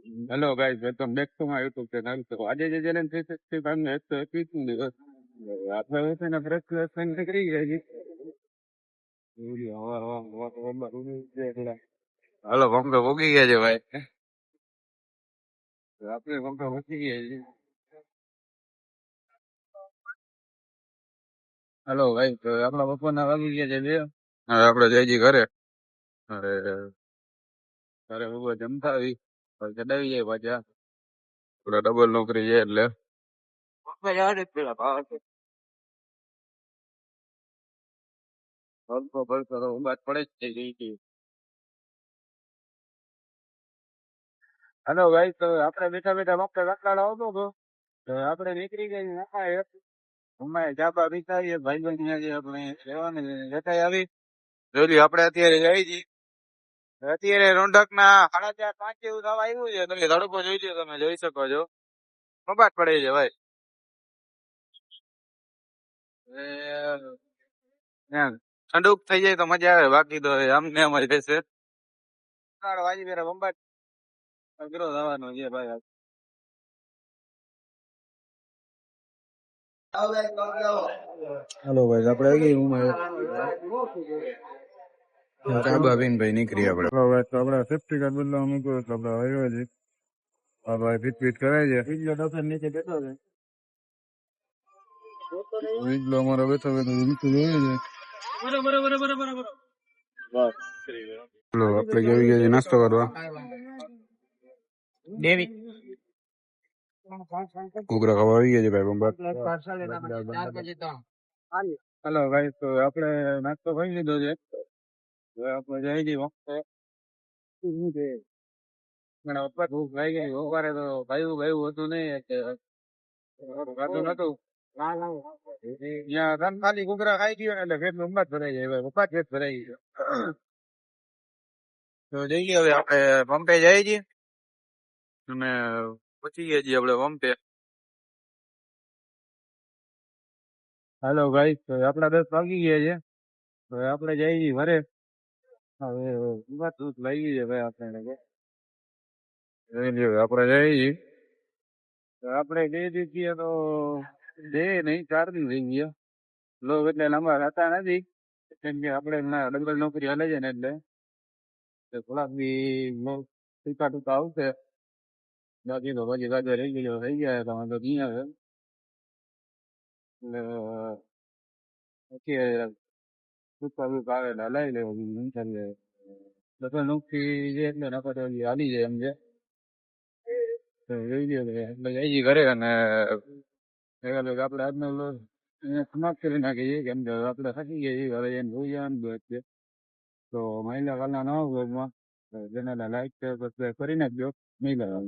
Hello guys, welcome back to my YouTube channel. તો આજે જે ચેલેન્જ 365 નો 121 દિવસ આપણે છે ને ફ્રેશ ફ્રેશ થઈને નીકળી ગયા છીએ. હાલો પંપે ભોગી ગયા છે ભાઈ. આપણે પંપે ભોગી ગયા છીએ. હાલો ભાઈ, તો આપણા બપોરના વાગી ગયા છે 2. હવે આપણે જઈજી ઘરે. અરે ઘરે બપોર જમતા આવી પછી ચડાવી જાય પાછા. આપણે ડબલ નોકરી છે એટલે પપ્પા જવા દે પેલા ભાવ છે. હલકો ભલકો તો બાદ પડે જ છે જી. હાલો ભાઈ, તો આપણે બેઠા બેઠા વખતે રખડાડો આવતો હતો તો આપણે નીકળી ગઈ અમારે જાબા વિચારીએ ભાઈ ભાઈ જે આપણે રહેવાની જગ્યાએ આવી જોઈ આપણે અત્યારે જઈ છીએ. અત્યારે રોંઢક ના 4:30-5 જેવું થવા આવ્યું છે. તમે તડકો જોઈ લો, તમે જોઈ શકો છો કબાટ પડે છે ભાઈ. ઠંડુક થઈ જાય તો મજા આવે, બાકી તો આમને આમ જ રહેશે. વાજી પેલા બંબાટ અઘરો થવાનો છે ભાઈ. હાલો ભાઈ, આપણે આવી ગઈ ચાબા પીને ભાઈ નીકળી આપણે. આપણે સેફ્ટી કાર્ડ બદલાવા મૂક્યો તો આપણે આવ્યો છે. હા ભાઈ, ફીટ ફીટ કરાય છે. નીચે બેઠો છે વીજલો અમારો બેઠો બેઠો નીચે જોઈએ છે. ચલો આપણે જઈ ગયા નાસ્તો કરવા. ઘૂઘરા ખાવા આવી ગયા છે ભાઈ બંબાટ. હાલો ભાઈ, તો આપણે નાસ્તો કરી લીધો છે. હવે આપણે જઈ જઈએ વખતે ભૂખ લાગી ગઈ. સવારે તો ભાઈ હતું નહીં, ખાધું નતું. ત્યાં ખાલી ઘૂઘરા ખાઈ ગયો એટલે પેટ બંબાટ ભરાઈ જાય ભાઈ. પપ્પા પેટ ભરાઈ ગયો. તો જઈએ હવે આપણે પંપે જઈએ છીએ અને પહોંચી ગયા છીએ આપણે પંપે. હાલો ભાઈ, તો આપડા 10 વાગી ગયા છે. હવે આપણે જઈએ છીએ ઘરે. હવે દૂધ લાગી છે ભાઈ આપણે આપણે જઈએ છીએ. આપણે 2 દિવસીય તો 2 નહીં 4 દી થઈ ગયા. લોક એટલે લાંબા થતા નથી કેમ કે આપણે ડબલ નોકરી હાલે છે ને એટલે થોડાક બી ટૂંકા ટૂંકા આવશે. બાકી તો પછી કાજે રહી ગયો થઈ ગયા તો વાંધો નહીં આવે. એટલે પછી ટૂંકા ટૂંકા આવે એટલે હલાવી લેવું ચાલે. ડબલ નોકરી છે એટલે નકર તો હાલી જાય એમ છે. જોઈ લ્યો એટલે જઈએ ઘરે અને આપણે આજનો સમાપ્ત કરી નાખીએ કેમ કે આપણે થાકી ગયા હવે એને જોઈ જવાનું છે. તો મહિલા કાલના નવા બ્લોગમાં ચેનલને લાઈક શેર સબસ્ક્રાઈબ કરી નાખજો. મહિલા